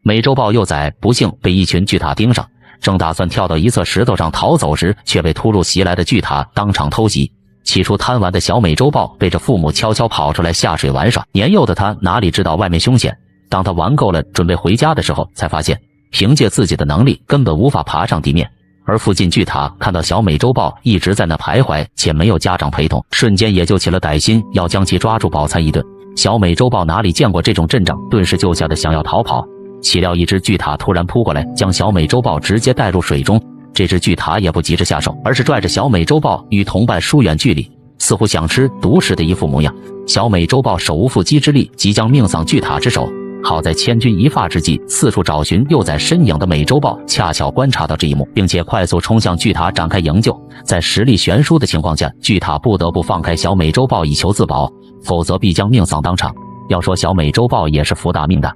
美洲豹幼崽不幸被一群巨獭盯上，正打算跳到一侧石头上逃走时，却被突如其来的巨獭当场偷袭。起初贪玩的小美洲豹背着父母悄悄跑出来下水玩耍，年幼的他哪里知道外面凶险。当他玩够了准备回家的时候，才发现凭借自己的能力根本无法爬上地面。而附近巨獭看到小美洲豹一直在那徘徊，且没有家长陪同，瞬间也就起了歹心，要将其抓住饱餐一顿。小美洲豹哪里见过这种阵仗，顿时就吓得想要逃跑。岂料一只巨獭突然扑过来，将小美洲豹直接带入水中。这只巨獭也不急着下手，而是拽着小美洲豹与同伴疏远距离，似乎想吃独食的一副模样。小美洲豹手无缚鸡之力，即将命丧巨獭之手。好在千钧一发之际，四处找寻幼崽身影的美洲豹恰巧观察到这一幕，并且快速冲向巨獭展开营救。在实力悬殊的情况下，巨獭不得不放开小美洲豹以求自保，否则必将命丧当场。要说小美洲豹也是福大命大。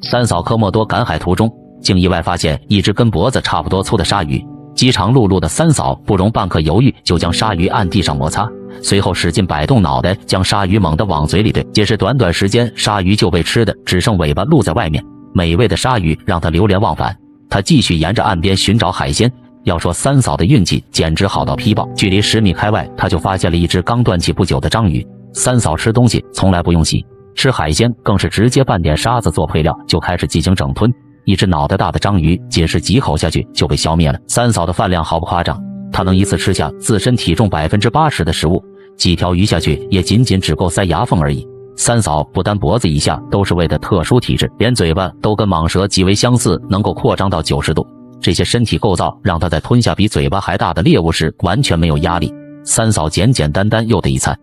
三嫂科莫多赶海途中，竟意外发现一只跟脖子差不多粗的鲨鱼。饥肠辘辘的三嫂不容半刻犹豫，就将鲨鱼按地上摩擦，随后使劲摆动脑袋，将鲨鱼猛地往嘴里怼。仅是短短时间，鲨鱼就被吃的只剩尾巴露在外面。美味的鲨鱼让他流连忘返，他继续沿着岸边寻找海鲜。要说三嫂的运气简直好到批爆，距离10米开外，他就发现了一只刚断气不久的章鱼。三嫂吃东西从来不用洗，吃海鲜更是直接拌点沙子做配料，就开始进行整吞。一只脑袋大的章鱼仅是几口下去就被消灭了。三嫂的饭量毫不夸张，她能一次吃下自身体重80%的食物，几条鱼下去也仅只够塞牙缝而已。三嫂不单脖子以下都是胃的特殊体质，连嘴巴都跟蟒蛇极为相似，能够扩张到90度。这些身体构造让她在吞下比嘴巴还大的猎物时完全没有压力。三嫂简简单单又的一餐。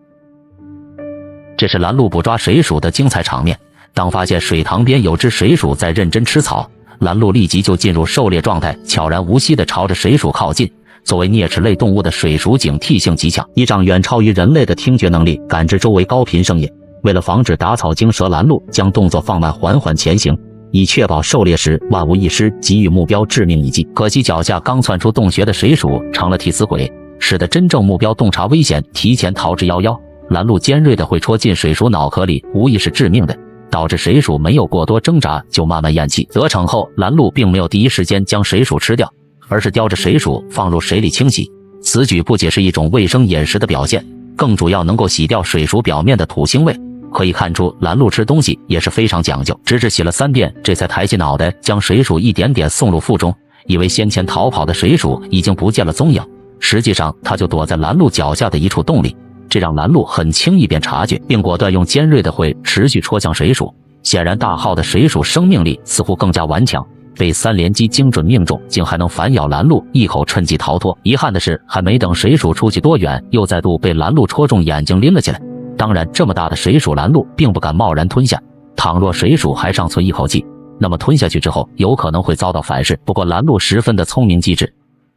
这是拦路捕抓水鼠的精彩场面。当发现水塘边有只水鼠在认真吃草，拦路立即就进入狩猎状态，悄然无息地朝着水鼠靠近。作为啮齿类动物的水鼠警惕性极强，依仗远超于人类的听觉能力，感知周围高频声音。为了防止打草惊蛇，拦路将动作放慢，缓缓前行，以确保狩猎时万无一失，给予目标致命一击。可惜脚下刚窜出洞穴的水鼠成了替死鬼，使得真正目标洞察危险，提前逃之夭夭。拦路尖锐的会戳进水鼠脑壳里，无疑是致命的，导致水鼠没有过多挣扎就慢慢咽气。得逞后，拦路并没有第一时间将水鼠吃掉，而是叼着水鼠放入水里清洗。此举不仅是一种卫生饮食的表现，更主要能够洗掉水鼠表面的土腥味。可以看出，拦路吃东西也是非常讲究，直至洗了3遍，这才抬起脑袋将水鼠一点点送入腹中。以为先前逃跑的水鼠已经不见了踪影，实际上它就躲在拦路脚下的一处洞里。这让拦路很轻易便察觉，并果断用尖锐的喙持续戳向水鼠。显然大号的水鼠生命力似乎更加顽强，被3连击精准命中，竟还能反咬拦路一口，趁机逃脱。遗憾的是，还没等水鼠出去多远，又再度被拦路戳中眼睛拎了起来。当然，这么大的水鼠，拦路并不敢贸然吞下。倘若水鼠还尚存一口气，那么吞下去之后有可能会遭到反噬。不过拦路十分的聪明机智，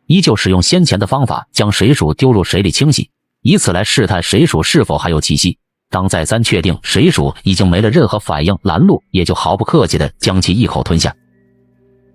依旧使用先前的方法将水鼠丢入水里清洗，以此来试探水鼠是否还有气息。当再三确定水鼠已经没了任何反应，拦路也就毫不客气地将其一口吞下。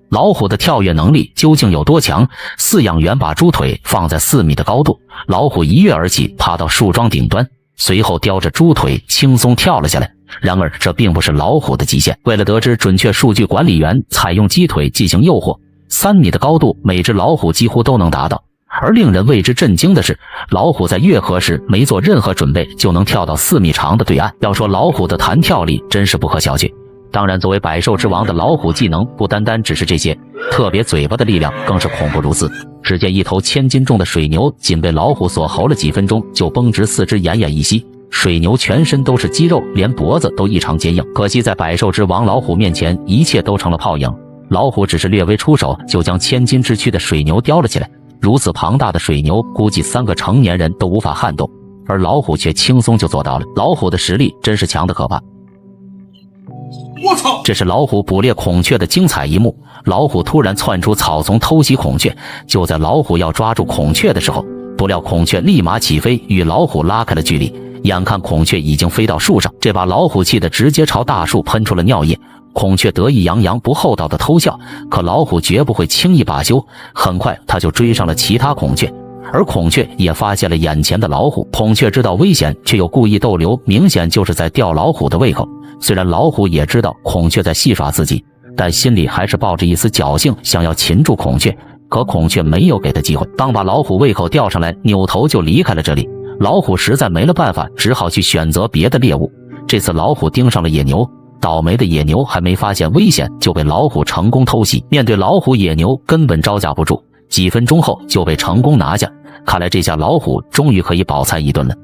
老虎的跳跃能力究竟有多强？饲养员把猪腿放在4米的高度，老虎一跃而起，爬到树桩顶端，随后叼着猪腿轻松跳了下来。然而这并不是老虎的极限，为了得知准确数据，管理员采用鸡腿进行诱惑，3米的高度每只老虎几乎都能达到。而令人为之震惊的是，老虎在跃河时没做任何准备就能跳到4米长的对岸。要说老虎的弹跳力真是不可小觑。当然，作为百兽之王的老虎技能不单单只是这些，特别嘴巴的力量更是恐怖如斯。只见一头1000斤重的水牛仅被老虎所吼了几分钟就绷直4肢奄奄一息。水牛全身都是肌肉，连脖子都异常坚硬，可惜在百兽之王老虎面前，一切都成了泡影。老虎只是略微出手就将1000斤之躯的水牛叼了起来。如此庞大的水牛，估计3个成年人都无法撼动，而老虎却轻松就做到了。老虎的实力真是强得可怕。我操！这是老虎捕猎孔雀的精彩一幕。老虎突然窜出草丛偷袭孔雀，就在老虎要抓住孔雀的时候，不料孔雀立马起飞，与老虎拉开了距离。眼看孔雀已经飞到树上，这把老虎气得直接朝大树喷出了尿液。孔雀得意洋洋不厚道的偷笑，可老虎绝不会轻易罢休，很快他就追上了其他孔雀，而孔雀也发现了眼前的老虎。孔雀知道危险，却又故意逗留，明显就是在吊老虎的胃口。虽然老虎也知道孔雀在戏耍自己，但心里还是抱着一丝侥幸，想要擒住孔雀。可孔雀没有给他机会，刚把老虎胃口吊上来，扭头就离开了这里。老虎实在没了办法，只好去选择别的猎物。这次老虎盯上了野牛，倒霉的野牛还没发现危险，就被老虎成功偷袭。面对老虎，野牛根本招架不住，几分钟后就被成功拿下。看来这下老虎终于可以饱餐一顿了。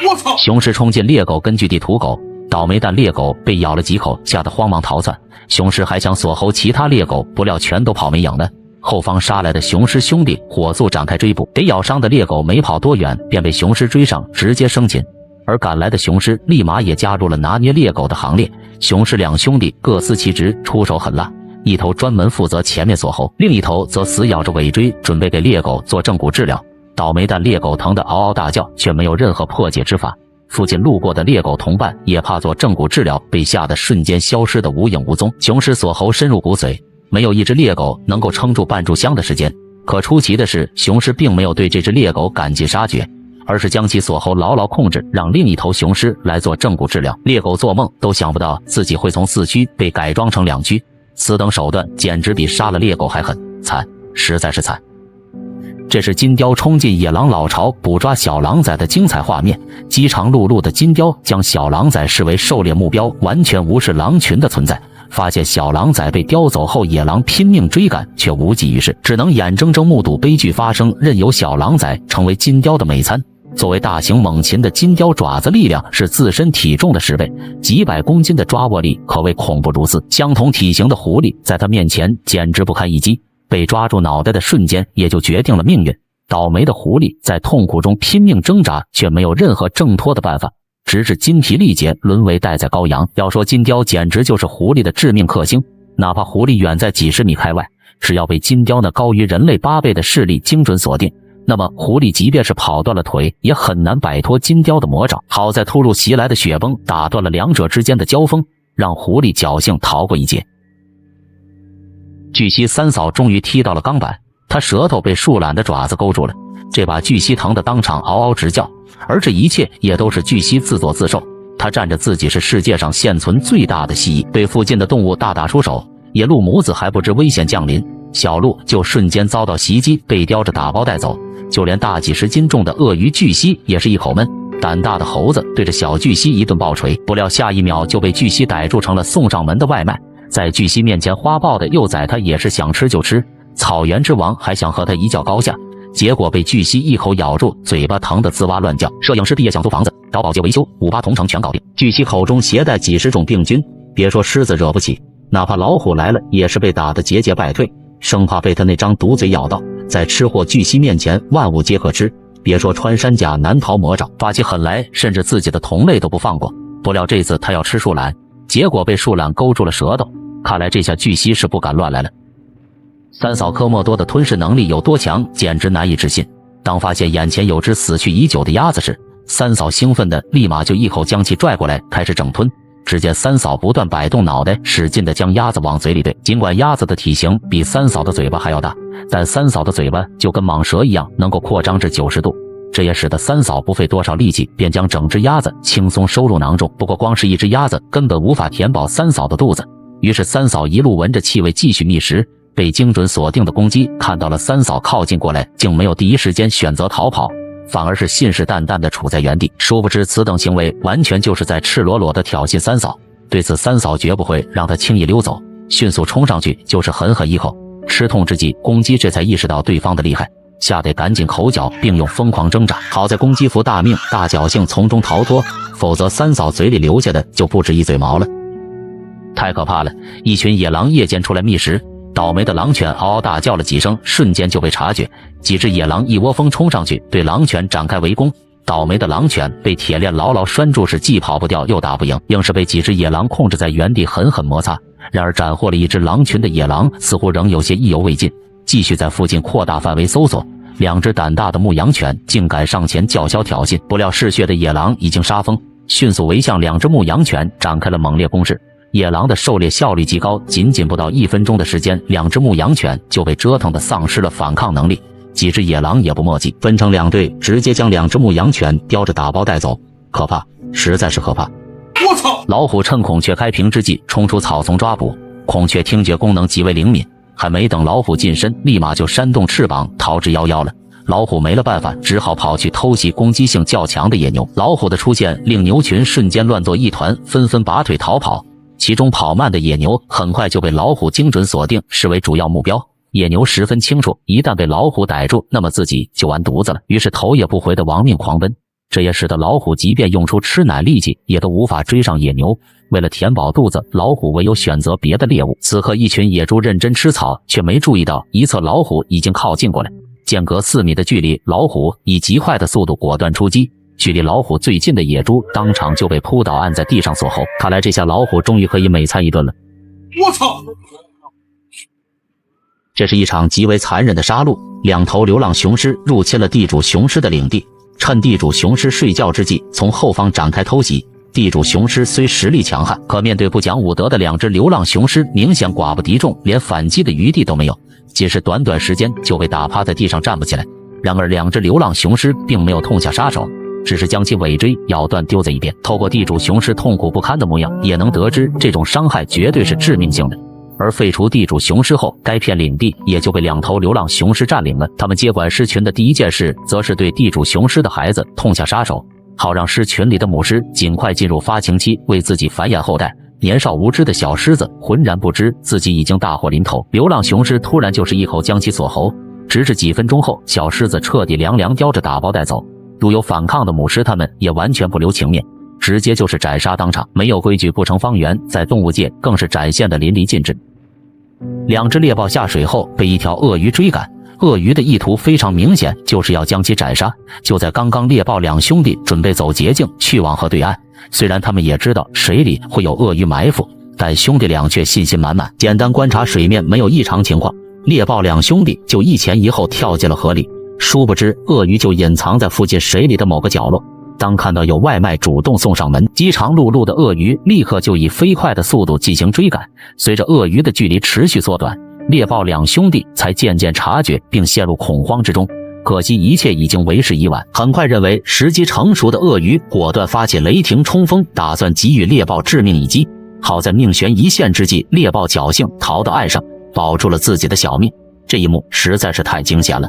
我操！雄狮冲进猎狗根据地屠狗，倒霉但猎狗被咬了几口，吓得慌忙逃窜。雄狮还想锁喉其他猎狗，不料全都跑没影了。后方杀来的雄狮兄弟火速展开追捕，被咬伤的猎狗没跑多远，便被雄狮追上，直接生擒。而赶来的雄狮立马也加入了拿捏猎狗的行列。雄狮两兄弟各司其职，出手狠辣，一头专门负责前面锁喉，另一头则死咬着尾椎，准备给猎狗做正骨治疗。倒霉但猎狗疼得嗷嗷大叫，却没有任何破解之法。附近路过的猎狗同伴也怕做正骨治疗，被吓得瞬间消失得无影无踪。雄狮锁喉深入骨髓，没有一只猎狗能够撑住半炷香的时间。可出奇的是，雄狮并没有对这只猎狗赶尽杀绝，而是将其锁喉牢牢控制，让另一头雄狮来做正骨治疗。猎狗做梦都想不到自己会从4躯被改装成2躯，此等手段简直比杀了猎狗还狠，惨，实在是惨。这是金雕冲进野狼老巢捕抓小狼崽的精彩画面。饥肠辘辘的金雕将小狼崽视为狩猎目标，完全无视狼群的存在。发现小狼崽被叼走后，野狼拼命追赶，却无济于事，只能眼睁睁目睹悲剧发生，任由小狼崽成为金雕的美餐。作为大型猛禽的金雕爪子力量是自身体重的10倍，几百公斤的抓握力可谓恐怖如斯。相同体型的狐狸在它面前简直不堪一击，被抓住脑袋的瞬间也就决定了命运。倒霉的狐狸在痛苦中拼命挣扎，却没有任何挣脱的办法，直至筋疲力竭，沦为待宰羔羊。要说金雕简直就是狐狸的致命克星，哪怕狐狸远在几十米开外，只要被金雕那高于人类8倍的视力精准锁定，那么狐狸即便是跑断了腿，也很难摆脱金雕的魔爪。好在突如其来的雪崩打断了两者之间的交锋，让狐狸侥幸逃过一劫。巨蜥三嫂终于踢到了钢板，她舌头被树懒的爪子勾住了，这把巨蜥疼得当场嗷嗷直叫，而这一切也都是巨蜥自作自受。他仗着自己是世界上现存最大的蜥蜴，对附近的动物大打出手。野鹿母子还不知危险降临，小鹿就瞬间遭到袭击，被叼着打包带走。就连大几十斤重的鳄鱼巨蜥也是一口闷。胆大的猴子对着小巨蜥一顿暴锤，不料下一秒就被巨蜥逮住，成了送上门的外卖。在巨蜥面前花豹的幼崽，他也是想吃就吃，草原之王还想和他一较高下，结果被巨蜥一口咬住，嘴巴疼得吱哇乱叫。摄影师毕业想租房子，找保洁维修，58同城全搞定。巨蜥口中携带几十种病菌，别说狮子惹不起，哪怕老虎来了也是被打得节节败退，生怕被他那张毒嘴咬到。在吃货巨蜥面前，万物皆可吃，别说穿山甲难逃魔爪，发起狠来甚至自己的同类都不放过。不料这次他要吃树懒，结果被树懒勾住了舌头，看来这下巨蜥是不敢乱来了。三嫂科莫多的吞噬能力有多强，简直难以置信。当发现眼前有只死去已久的鸭子时，三嫂兴奋的立马就一口将其拽过来，开始整吞。只见三嫂不断摆动脑袋，使劲的将鸭子往嘴里怼。尽管鸭子的体型比三嫂的嘴巴还要大，但三嫂的嘴巴就跟蟒蛇一样，能够扩张至90度。这也使得三嫂不费多少力气，便将整只鸭子轻松收入囊中。不过光是一只鸭子根本无法填饱三嫂的肚子，于是三嫂一路闻着气味继续觅食。被精准锁定的公鸡看到了三嫂靠近过来，竟没有第一时间选择逃跑，反而是信誓旦旦地处在原地。殊不知此等行为完全就是在赤裸裸地挑衅三嫂，对此三嫂绝不会让他轻易溜走，迅速冲上去就是狠狠一口。吃痛之际，公鸡这才意识到对方的厉害，吓得赶紧口角并用疯狂挣扎。好在公鸡服大命，大侥幸从中逃脱，否则三嫂嘴里留下的就不止一嘴毛了。太可怕了！一群野狼夜间出来觅食，倒霉的狼犬嗷嗷大叫了几声，瞬间就被察觉。几只野狼一窝蜂冲上去，对狼犬展开围攻。倒霉的狼犬被铁链牢牢拴住，是既跑不掉又打不赢，硬是被几只野狼控制在原地狠狠摩擦。然而斩获了一只狼群的野狼似乎仍有些意犹未尽，继续在附近扩大范围搜索。两只胆大的牧羊犬竟敢上前叫嚣挑衅，不料嗜血的野狼已经杀疯，迅速围向两只牧羊犬展开了猛烈攻势。野狼的狩猎效率极高，仅仅不到1分钟的时间，两只牧羊犬就被折腾得丧失了反抗能力。几只野狼也不墨迹，分成2队，直接将2只牧羊犬叼着打包带走。可怕，实在是可怕！我操！老虎趁孔雀开屏之际冲出草丛抓捕，孔雀听觉功能极为灵敏，还没等老虎近身，立马就扇动翅膀逃之夭夭了。老虎没了办法，只好跑去偷袭攻击性较强的野牛。老虎的出现令牛群瞬间乱作一团，纷纷拔腿逃跑。其中跑慢的野牛很快就被老虎精准锁定，视为主要目标。野牛十分清楚，一旦被老虎逮住，那么自己就完犊子了，于是头也不回的亡命狂奔。这也使得老虎即便用出吃奶力气，也都无法追上野牛。为了填饱肚子，老虎唯有选择别的猎物。此刻一群野猪认真吃草，却没注意到一侧老虎已经靠近过来。间隔4米的距离，老虎以极快的速度果断出击，距离老虎最近的野猪当场就被扑倒，按在地上锁喉。看来这下老虎终于可以美餐一顿了。我操！这是一场极为残忍的杀戮，2头流浪雄狮入侵了地主雄狮的领地，趁地主雄狮睡觉之际，从后方展开偷袭。地主雄狮虽实力强悍，可面对不讲武德的2只流浪雄狮，明显寡不敌众，连反击的余地都没有。仅是短短时间就被打趴在地上站不起来。然而2只流浪雄狮并没有痛下杀手，只是将其尾椎咬断丢在一边。透过地主雄狮痛苦不堪的模样，也能得知这种伤害绝对是致命性的。而废除地主雄狮后，该片领地也就被2头流浪雄狮占领了。他们接管狮群的第一件事，则是对地主雄狮的孩子痛下杀手，好让狮群里的母狮尽快进入发情期，为自己繁衍后代。年少无知的小狮子浑然不知自己已经大祸临头，流浪雄狮突然就是一口将其锁喉，直至几分钟后，小狮子彻底凉叼着打包带走。如有反抗的母狮，他们也完全不留情面，直接就是斩杀当场，没有规矩不成方圆，在动物界更是展现的淋漓尽致。2只猎豹下水后被一条鳄鱼追赶，鳄鱼的意图非常明显，就是要将其斩杀。就在刚刚，猎豹2兄弟准备走捷径去往河对岸，虽然他们也知道水里会有鳄鱼埋伏，但兄弟俩却信心满满。简单观察水面没有异常情况，猎豹2兄弟就一前一后跳进了河里。殊不知鳄鱼就隐藏在附近水里的某个角落。当看到有外卖主动送上门，饥肠辘辘的鳄鱼立刻就以飞快的速度进行追赶。随着鳄鱼的距离持续缩短，猎豹2兄弟才渐渐察觉并陷入恐慌之中。可惜一切已经为时已晚，很快认为时机成熟的鳄鱼果断发起雷霆冲锋，打算给予猎豹致命一击。好在命悬一线之际，猎豹侥幸逃到岸上，保住了自己的小命。这一幕实在是太惊险了。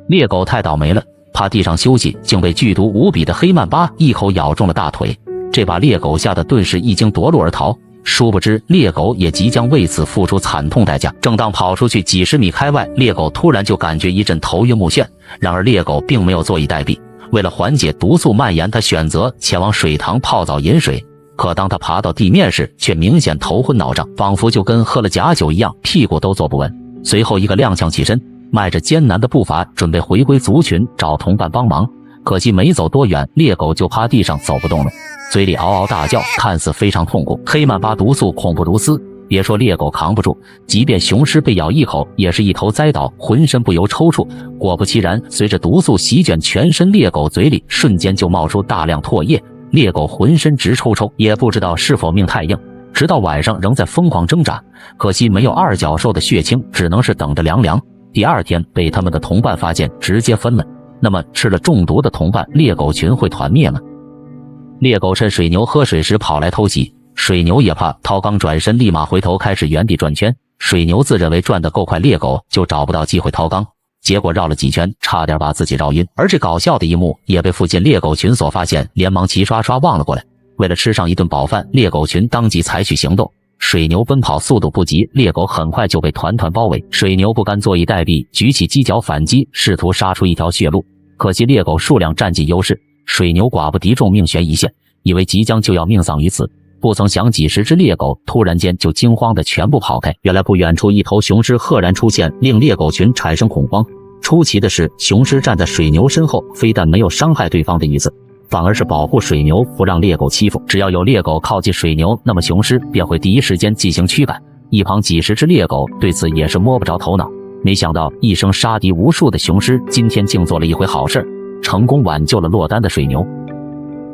猎狗太倒霉了，趴地上休息，竟被剧毒无比的黑曼巴一口咬中了大腿。这把猎狗吓得顿时一经夺路而逃，殊不知猎狗也即将为此付出惨痛代价。正当跑出去几十米开外，猎狗突然就感觉一阵头晕目眩。然而猎狗并没有坐以待毙，为了缓解毒素蔓延，它选择前往水塘泡澡饮水。可当它爬到地面时，却明显头昏脑胀，仿佛就跟喝了假酒一样，屁股都坐不稳。随后一个踉跄起身，迈着艰难的步伐准备回归族群找同伴帮忙。可惜没走多远，猎狗就趴地上走不动了，嘴里嗷嗷大叫，看似非常痛苦。黑曼巴毒素恐怖如斯，别说猎狗扛不住，即便雄狮被咬一口，也是一头栽倒，浑身不由抽搐。果不其然，随着毒素席卷全身，猎狗嘴里瞬间就冒出大量唾液，猎狗浑身直抽抽，也不知道是否命太硬，直到晚上仍在疯狂挣扎。可惜没有2脚兽的血清，只能是等着凉凉。第2天被他们的同伴发现，直接分了。那么吃了中毒的同伴，猎狗群会团灭吗？猎狗趁水牛喝水时跑来偷袭，水牛也怕，涛刚转身立马回头开始原地转圈。水牛自认为转得够快，猎狗就找不到机会掏缸，结果绕了几圈，差点把自己绕晕。而这搞笑的一幕也被附近猎狗群所发现，连忙齐刷刷望了过来。为了吃上一顿饱饭，猎狗群当即采取行动。水牛奔跑速度不及，猎狗很快就被团团包围。水牛不甘坐以待毙，举起犄角反击，试图杀出一条血路。可惜猎狗数量占尽优势，水牛寡不敌众，命悬一线，以为即将就要命丧于此。不曾想几十只猎狗突然间就惊慌的全部跑开。原来不远处一头雄狮赫然出现，令猎狗群产生恐慌。出奇的是，雄狮站在水牛身后，非但没有伤害对方的意思，反而是保护水牛，不让猎狗欺负。只要有猎狗靠近水牛，那么雄狮便会第一时间进行驱赶。一旁几十只猎狗对此也是摸不着头脑。没想到一生杀敌无数的雄狮，今天竟做了一回好事，成功挽救了落单的水牛。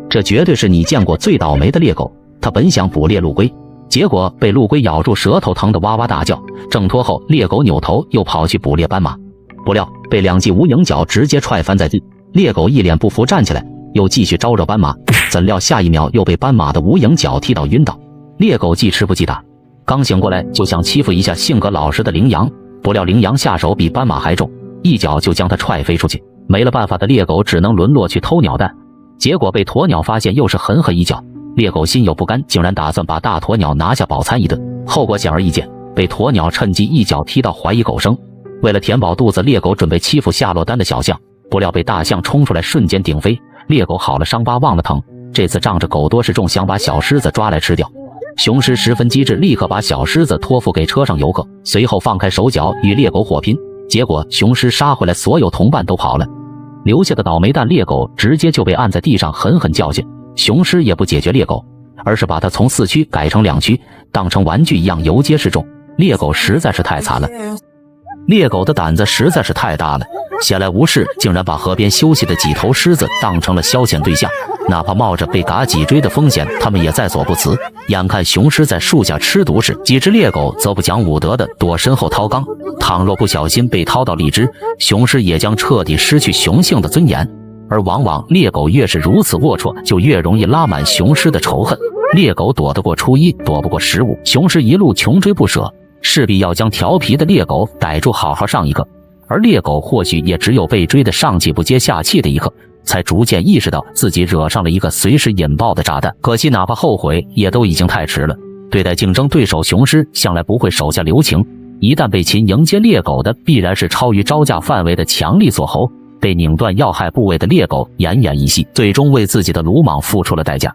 这绝对是你见过最倒霉的猎狗。他本想捕猎陆龟，结果被陆龟咬住舌头，疼得哇哇大叫。挣脱后，猎狗扭头又跑去捕猎斑马，不料被2记无影脚直接踹翻在地。猎狗一脸不服站起来，又继续招惹斑马，怎料下一秒又被斑马的无影脚踢到晕倒。猎狗既吃不记打，刚醒过来就想欺负一下性格老实的羚羊，不料羚羊下手比斑马还重，一脚就将他踹飞出去。没了办法的猎狗只能沦落去偷鸟蛋，结果被鸵鸟发现，又是狠狠一脚。猎狗心有不甘，竟然打算把大鸵鸟拿下饱餐一顿，后果显而易见，被鸵鸟趁机一脚踢到怀疑狗生。为了填饱肚子，猎狗准备欺负夏洛丹的小象，不料被大象冲出来瞬间顶飞，猎狗好了伤疤忘了疼，这次仗着狗多势众，想把小狮子抓来吃掉。雄狮十分机智，立刻把小狮子托付给车上游客，随后放开手脚与猎狗火拼，结果雄狮杀回来，所有同伴都跑了，留下的倒霉蛋猎狗直接就被按在地上狠狠教训。雄狮也不解决猎狗，而是把它从4驱改成2驱，当成玩具一样游街示众。猎狗实在是太惨了，猎狗的胆子实在是太大了，闲来无事竟然把河边休息的几头狮子当成了消遣对象，哪怕冒着被嘎脊椎的风险，他们也在所不辞。眼看雄狮在树下吃独食，几只猎狗则不讲武德的躲身后掏缸，倘若不小心被掏到荔枝，雄狮也将彻底失去雄性的尊严。而往往猎狗越是如此龌龊，就越容易拉满雄狮的仇恨。猎狗躲得过初一，躲不过15，雄狮一路穷追不舍，势必要将调皮的猎狗逮住，好好上一课。而猎狗或许也只有被追得上气不接下气的一刻，才逐渐意识到自己惹上了一个随时引爆的炸弹。可惜哪怕后悔，也都已经太迟了。对待竞争对手雄狮，向来不会手下留情，一旦被擒，迎接猎狗的必然是超于招架范围的强力锁喉。被拧断要害部位的猎狗奄奄一息，最终为自己的鲁莽付出了代价。